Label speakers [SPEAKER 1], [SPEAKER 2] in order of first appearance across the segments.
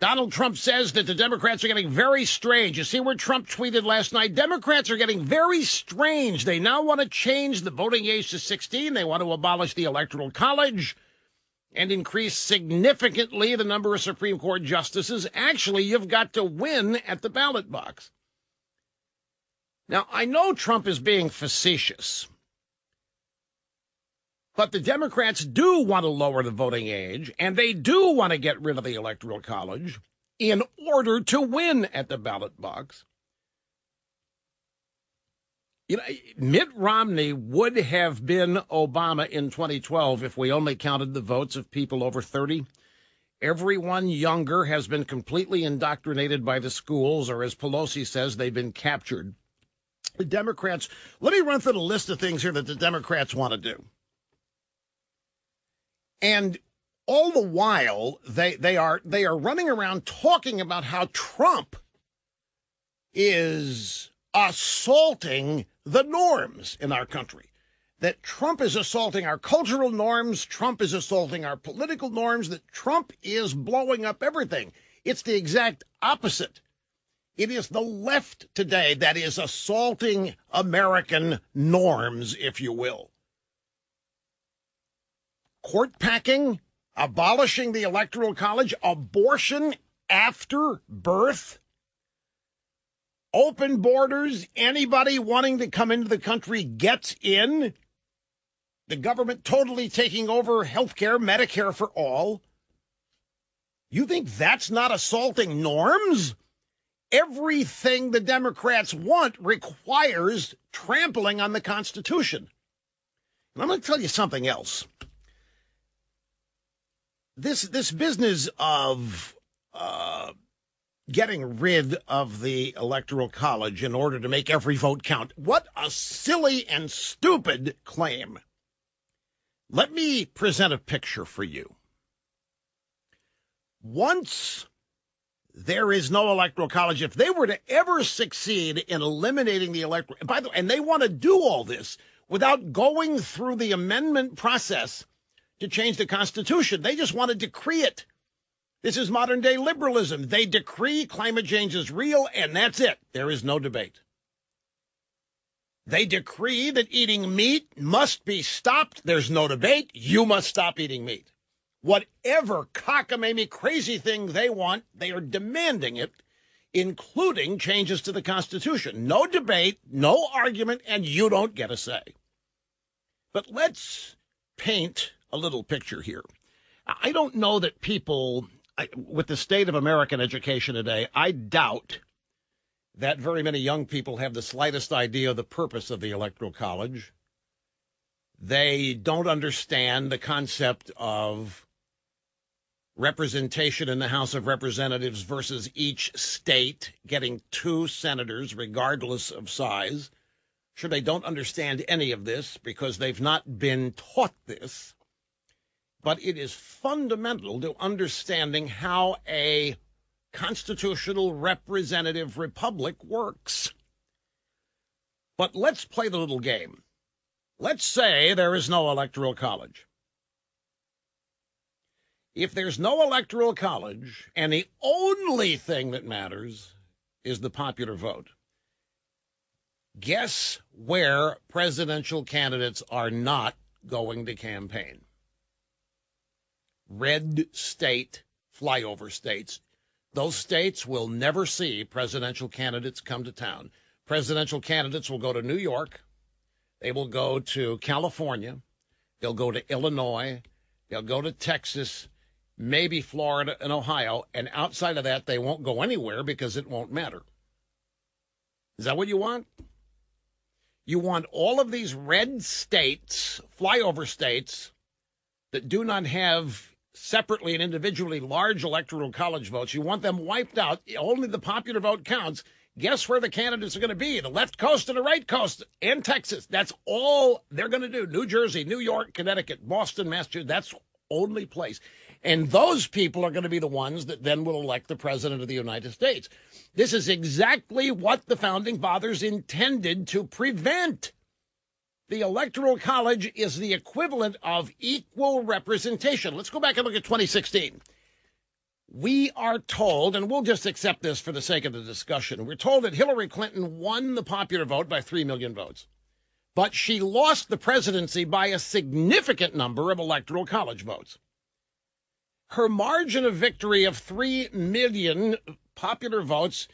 [SPEAKER 1] Donald Trump says that the Democrats are getting very strange. You see where Trump tweeted last night? Democrats are getting very strange. They now want to change the voting age to 16. They want to abolish the Electoral College and increase significantly the number of Supreme Court justices. Actually, you've got to win at the ballot box. Now, I know Trump is being facetious, but the Democrats do want to lower the voting age, and they do want to get rid of the Electoral College in order to win at the ballot box. You know, Mitt Romney would have been Obama in 2012 if we only counted the votes of people over 30. Everyone younger has been completely indoctrinated by the schools, or as Pelosi says, they've been captured. The Democrats, let me run through the list of things here that the Democrats want to do. And all the while, they are running around talking about how Trump is assaulting the norms in our country, that Trump is assaulting our cultural norms, Trump is assaulting our political norms, that Trump is blowing up everything. It's the exact opposite. It is the left today that is assaulting American norms, if you will. Court packing, abolishing the Electoral College, abortion after birth, open borders, anybody wanting to come into the country gets in, the government totally taking over health care, Medicare for all. You think that's not assaulting norms? Everything the Democrats want requires trampling on the Constitution. And I'm going to tell you something else. This business of getting rid of the Electoral College in order to make every vote count, what a silly and stupid claim. Let me present a picture for you. Once there is no Electoral College, if they were to ever succeed in eliminating the Electoral, by the way, and they want to do all this without going through the amendment process to change the Constitution. They just want to decree it. This is modern day liberalism. They decree climate change is real, and that's it. There is no debate. They decree that eating meat must be stopped. There's no debate. You must stop eating meat. Whatever cockamamie crazy thing they want, they are demanding it, including changes to the Constitution. No debate, no argument, and you don't get a say. But let's paint a little picture here. I don't know that people, with the state of American education today, I doubt that very many young people have the slightest idea of the purpose of the Electoral College. They don't understand the concept of representation in the House of Representatives versus each state getting 2 senators, regardless of size. Sure, they don't understand any of this because they've not been taught this. But it is fundamental to understanding how a constitutional representative republic works. But let's play the little game. Let's say there is no Electoral College. If there's no Electoral College and the only thing that matters is the popular vote, guess where presidential candidates are not going to campaign? Red state, flyover states. Those states will never see presidential candidates come to town. Presidential candidates will go to New York. They will go to California. They'll go to Illinois. They'll go to Texas, maybe Florida and Ohio. And outside of that, they won't go anywhere because it won't matter. Is that what you want? You want all of these red states, flyover states, that do not have separately and individually large Electoral College votes. You want them wiped out. Only the popular vote counts. Guess where the candidates are going to be? The left coast and the right coast and Texas. That's all they're going to do. New Jersey, New York, Connecticut, Boston, Massachusetts. That's only place. And those people are going to be the ones that then will elect the president of the United States. This is exactly what the founding fathers intended to prevent. The Electoral College is the equivalent of equal representation. Let's go back and look at 2016. We are told, and we'll just accept this for the sake of the discussion, we're told that Hillary Clinton won the popular vote by 3 million votes. But she lost the presidency by a significant number of Electoral College votes. Her margin of victory of 3 million popular votes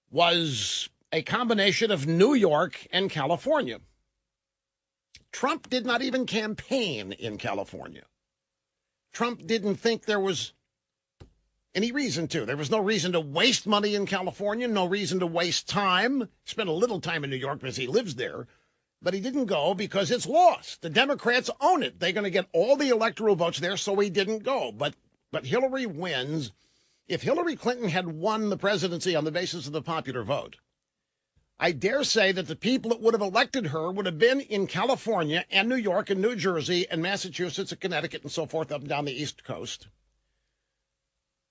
[SPEAKER 1] was a combination of New York and California. Trump did not even campaign in California. Trump didn't think there was any reason to. There was no reason to waste money in California, no reason to waste time. He spent a little time in New York because he lives there. But he didn't go because it's lost. The Democrats own it. They're going to get all the electoral votes there, so he didn't go. But Hillary wins. If Hillary Clinton had won the presidency on the basis of the popular vote, I dare say that the people that would have elected her would have been in California and New York and New Jersey and Massachusetts and Connecticut and so forth up and down the East Coast.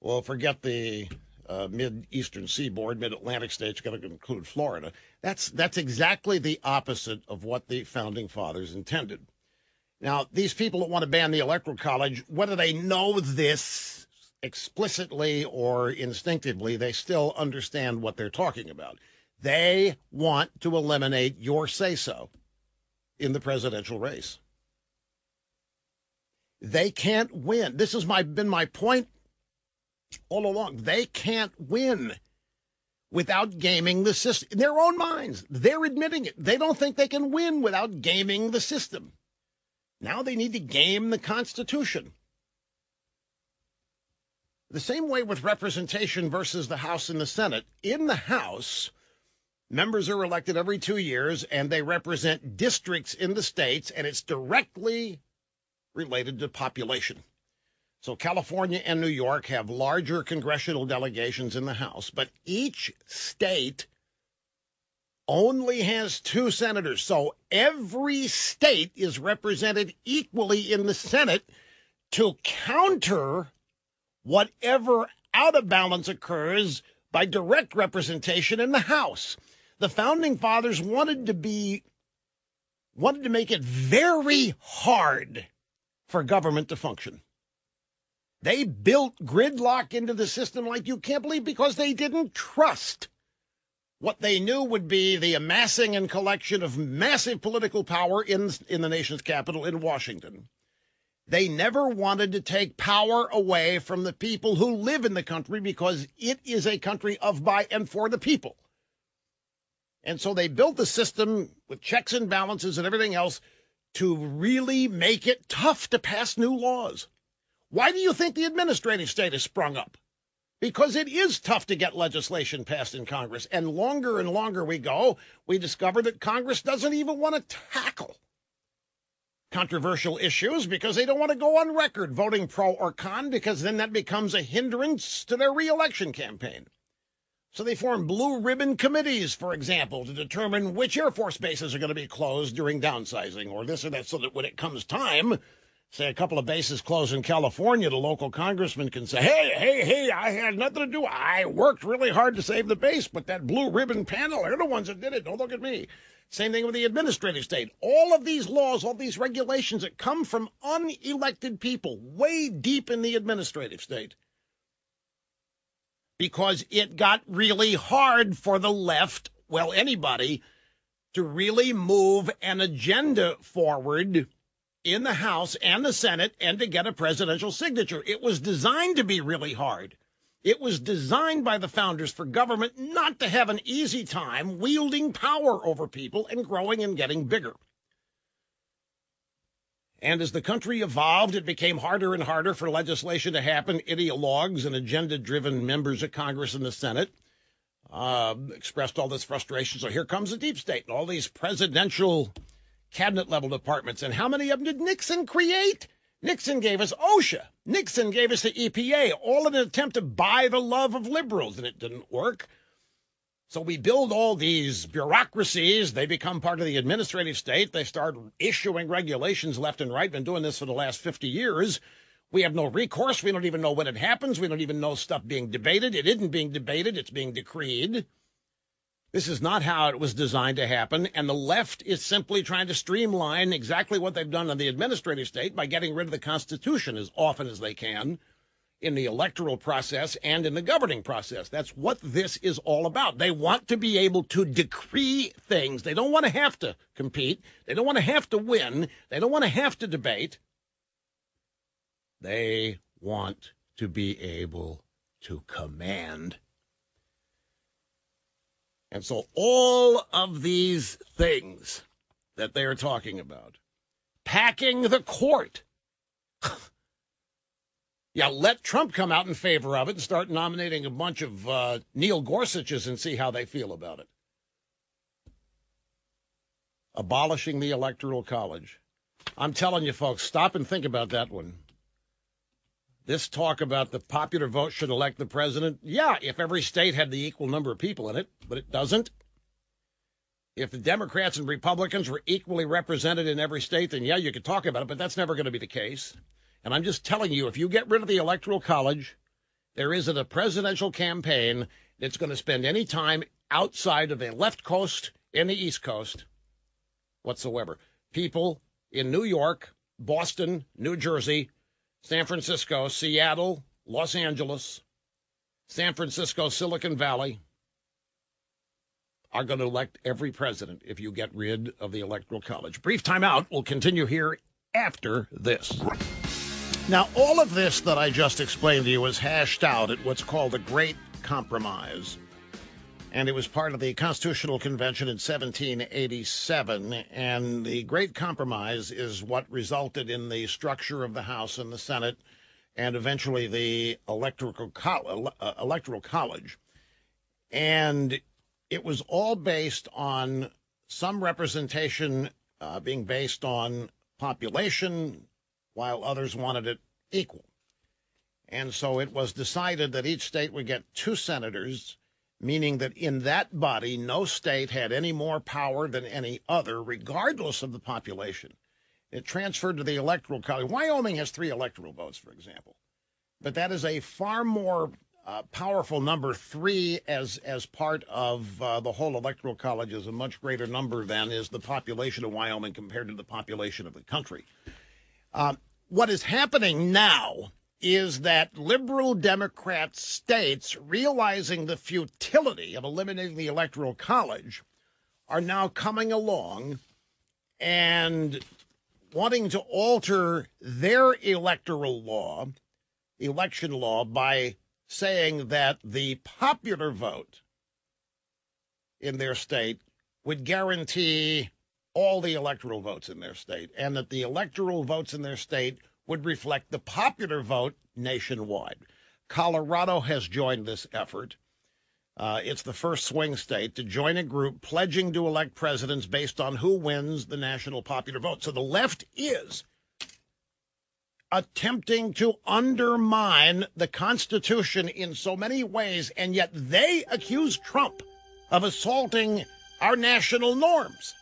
[SPEAKER 1] Well, forget the mid-eastern seaboard, mid-Atlantic states, got to include Florida. That's exactly the opposite of what the founding fathers intended. Now, these people that want to ban the Electoral College, whether they know this explicitly or instinctively, they still understand what they're talking about. They want to eliminate your say-so in the presidential race. They can't win. This has been my point all along. They can't win without gaming the system. In their own minds, they're admitting it. They don't think they can win without gaming the system. Now they need to game the Constitution. The same way with representation versus the House and the Senate. In the House, members are elected every 2 years, and they represent districts in the states, and it's directly related to population. So California and New York have larger congressional delegations in the House, but each state only has 2 senators. So every state is represented equally in the Senate to counter whatever out of balance occurs by direct representation in the House. The founding fathers wanted to make it very hard for government to function. They built gridlock into the system like you can't believe because they didn't trust what they knew would be the amassing and collection of massive political power in the nation's capital in Washington. They never wanted to take power away from the people who live in the country because it is a country of, by, and for the people. And so they built the system with checks and balances and everything else to really make it tough to pass new laws. Why do you think the administrative state has sprung up? Because it is tough to get legislation passed in Congress. And longer we go, we discover that Congress doesn't even want to tackle controversial issues because they don't want to go on record voting pro or con, because then that becomes a hindrance to their reelection campaign. So they form blue ribbon committees, for example, to determine which Air Force bases are going to be closed during downsizing or this or that, so that when it comes time, say a couple of bases close in California, the local congressman can say, hey, I had nothing to do. I worked really hard to save the base, but that blue ribbon panel, they're the ones that did it. Don't look at me. Same thing with the administrative state. All of these laws, all these regulations that come from unelected people way deep in the administrative state, because it got really hard for the left, well, anybody, to really move an agenda forward in the House and the Senate and to get a presidential signature. It was designed to be really hard. It was designed by the founders for government not to have an easy time wielding power over people and growing and getting bigger. And as the country evolved, it became harder and harder for legislation to happen. Ideologues and agenda-driven members of Congress and the Senate expressed all this frustration. So here comes the deep state and all these presidential cabinet-level departments. And how many of them did Nixon create? Nixon gave us OSHA. Nixon gave us the EPA, all in an attempt to buy the love of liberals, and it didn't work. So we build all these bureaucracies. They become part of the administrative state. They start issuing regulations left and right. Been doing this for the last 50 years. We have no recourse. We don't even know when it happens. We don't even know stuff being debated. It isn't being debated. It's being decreed. This is not how it was designed to happen, and the left is simply trying to streamline exactly what they've done in the administrative state by getting rid of the Constitution as often as they can in the electoral process and in the governing process. That's what this is all about. They want to be able to decree things. They don't want to have to compete. They don't want to have to win. They don't want to have to debate. They want to be able to command. And so all of these things that they are talking about, packing the court. Yeah, let Trump come out in favor of it and start nominating a bunch of Neil Gorsuches and see how they feel about it. Abolishing the Electoral College. I'm telling you, folks, stop and think about that one. This talk about the popular vote should elect the president, yeah, if every state had the equal number of people in it, but it doesn't. If the Democrats and Republicans were equally represented in every state, then yeah, you could talk about it, but that's never going to be the case. And I'm just telling you, if you get rid of the Electoral College, there isn't a presidential campaign that's going to spend any time outside of the left coast and the East Coast whatsoever. People in New York, Boston, New Jersey, San Francisco, Seattle, Los Angeles, San Francisco, Silicon Valley are going to elect every president if you get rid of the Electoral College. Brief timeout. We'll continue here after this. Now, all of this that I just explained to you was hashed out at what's called the Great Compromise. And it was part of the Constitutional Convention in 1787. And the Great Compromise is what resulted in the structure of the House and the Senate and eventually the Electoral College. And it was all based on some representation being based on population, while others wanted it equal. And so it was decided that each state would get 2 senators, meaning that in that body, no state had any more power than any other, regardless of the population. It transferred to the Electoral College. Wyoming has 3 electoral votes, for example. But that is a far more powerful number. 3 as part of the whole Electoral College is a much greater number than is the population of Wyoming compared to the population of the country. What is happening now is that liberal Democrat states, realizing the futility of eliminating the Electoral College, are now coming along and wanting to alter their electoral law, election law, by saying that the popular vote in their state would guarantee all the electoral votes in their state, and that the electoral votes in their state would reflect the popular vote nationwide. Colorado has joined this effort. It's the first swing state to join a group pledging to elect presidents based on who wins the national popular vote. So the left is attempting to undermine the Constitution in so many ways, and yet they accuse Trump of assaulting our national norms.